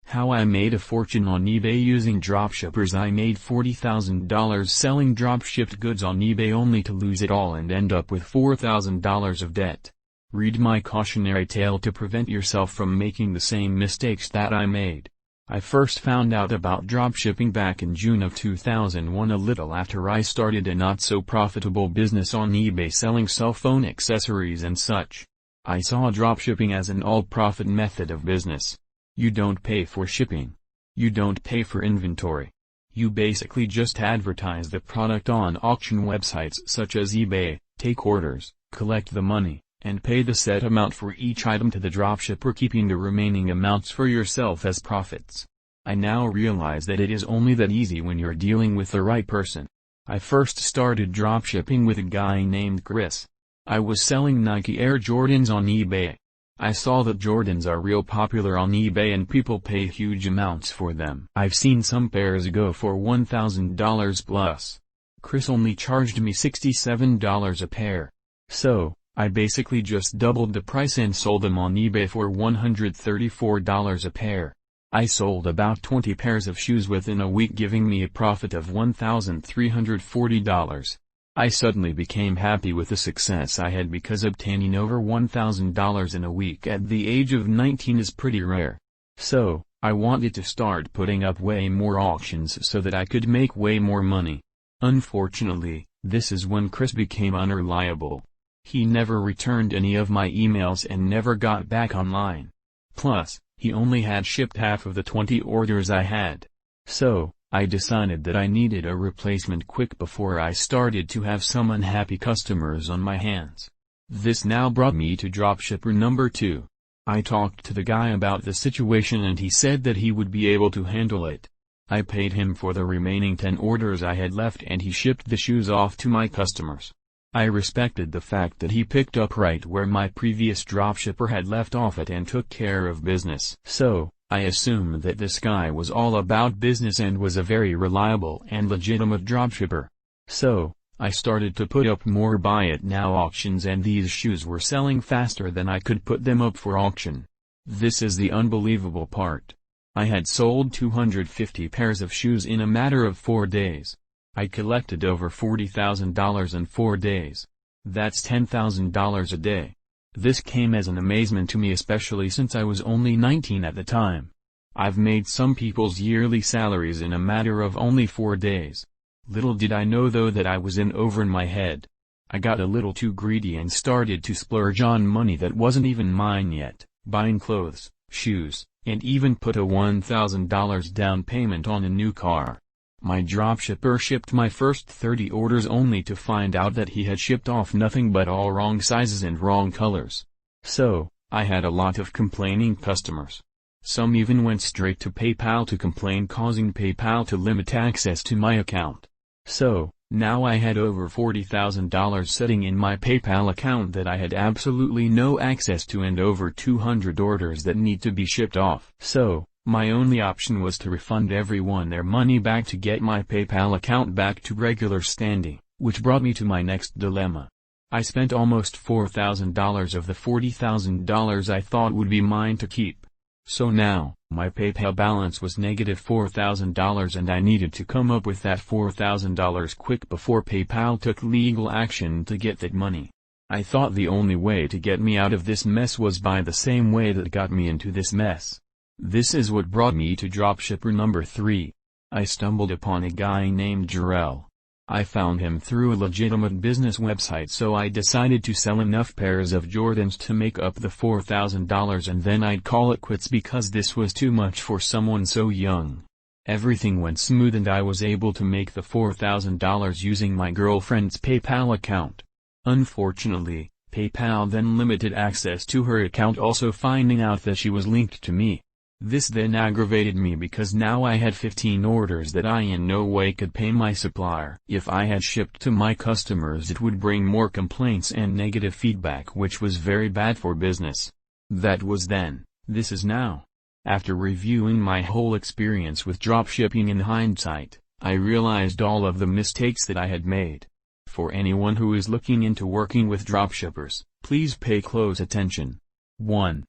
How I made a fortune on eBay using dropshippers. I made $40,000 selling dropshipped goods on eBay only to lose it all and end up with $4,000 of debt. Read my cautionary tale to prevent yourself from making the same mistakes that I made. I first found out about dropshipping back in June of 2001, a little after I started a not-so-profitable business on eBay selling cell phone accessories and such. I saw dropshipping as an all-profit method of business. You don't pay for shipping. You don't pay for inventory. You basically just advertise the product on auction websites such as eBay, take orders, collect the money, and pay the set amount for each item to the dropshipper, keeping the remaining amounts for yourself as profits. I now realize that it is only that easy when you're dealing with the right person. I first started dropshipping with a guy named Chris. I was selling Nike Air Jordans on eBay. I saw that Jordans are real popular on eBay and people pay huge amounts for them. I've seen some pairs go for $1,000 plus. Chris only charged me $67 a pair. So, I basically just doubled the price and sold them on eBay for $134 a pair. I sold about 20 pairs of shoes within a week, giving me a profit of $1,340. I suddenly became happy with the success I had because obtaining over $1,000 in a week at the age of 19 is pretty rare. So, I wanted to start putting up way more auctions so that I could make way more money. Unfortunately, this is when Chris became unreliable. He never returned any of my emails and never got back online. Plus, he only had shipped half of the 20 orders I had. So, I decided that I needed a replacement quick before I started to have some unhappy customers on my hands. This now brought me to dropshipper number 2. I talked to the guy about the situation and he said that he would be able to handle it. I paid him for the remaining 10 orders I had left and he shipped the shoes off to my customers. I respected the fact that he picked up right where my previous dropshipper had left off at and took care of business. So, I assumed that this guy was all about business and was a very reliable and legitimate dropshipper. So, I started to put up more buy it now auctions and these shoes were selling faster than I could put them up for auction. This is the unbelievable part. I had sold 250 pairs of shoes in a matter of 4 days. I collected over $40,000 in 4 days. That's $10,000 a day. This came as an amazement to me, especially since I was only 19 at the time. I've made some people's yearly salaries in a matter of only 4 days. Little did I know though that I was in over my head. I got a little too greedy and started to splurge on money that wasn't even mine yet, buying clothes, shoes, and even put a $1,000 down payment on a new car. My dropshipper shipped my first 30 orders only to find out that he had shipped off nothing but all wrong sizes and wrong colors. So, I had a lot of complaining customers. Some even went straight to PayPal to complain, causing PayPal to limit access to my account. So, now I had over $40,000 sitting in my PayPal account that I had absolutely no access to and over 200 orders that need to be shipped off. So, my only option was to refund everyone their money back to get my PayPal account back to regular standing, which brought me to my next dilemma. I spent almost $4,000 of the $40,000 I thought would be mine to keep. So now, my PayPal balance was negative $4,000 and I needed to come up with that $4,000 quick before PayPal took legal action to get that money. I thought the only way to get me out of this mess was by the same way that got me into this mess. This is what brought me to dropshipper number 3. I stumbled upon a guy named Jarrell. I found him through a legitimate business website, so I decided to sell enough pairs of Jordans to make up the $4,000 and then I'd call it quits because this was too much for someone so young. Everything went smooth and I was able to make the $4,000 using my girlfriend's PayPal account. Unfortunately, PayPal then limited access to her account, also finding out that she was linked to me. This then aggravated me because now I had 15 orders that I in no way could pay my supplier. If I had shipped to my customers it would bring more complaints and negative feedback, which was very bad for business. That was then, this is now. After reviewing my whole experience with dropshipping in hindsight, I realized all of the mistakes that I had made. For anyone who is looking into working with dropshippers, please pay close attention. 1.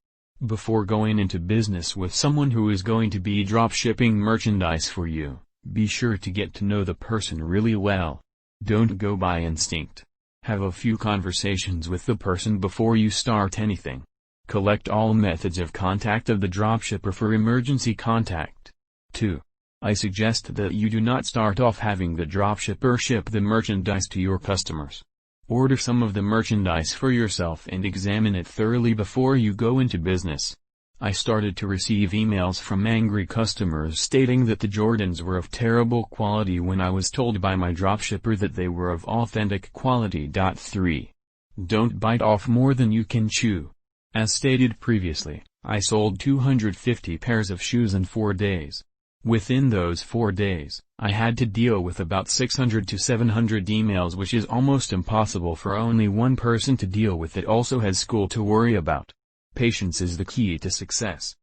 Before going into business with someone who is going to be dropshipping merchandise for you, be sure to get to know the person really well. Don't go by instinct. Have a few conversations with the person before you start anything. Collect all methods of contact of the dropshipper for emergency contact. 2. I suggest that you do not start off having the dropshipper ship the merchandise to your customers. Order some of the merchandise for yourself and examine it thoroughly before you go into business. I started to receive emails from angry customers stating that the Jordans were of terrible quality when I was told by my dropshipper that they were of authentic quality. 3. Don't bite off more than you can chew. As stated previously, I sold 250 pairs of shoes in 4 days. Within those 4 days, I had to deal with about 600 to 700 emails, which is almost impossible for only one person to deal with that also has school to worry about. Patience is the key to success.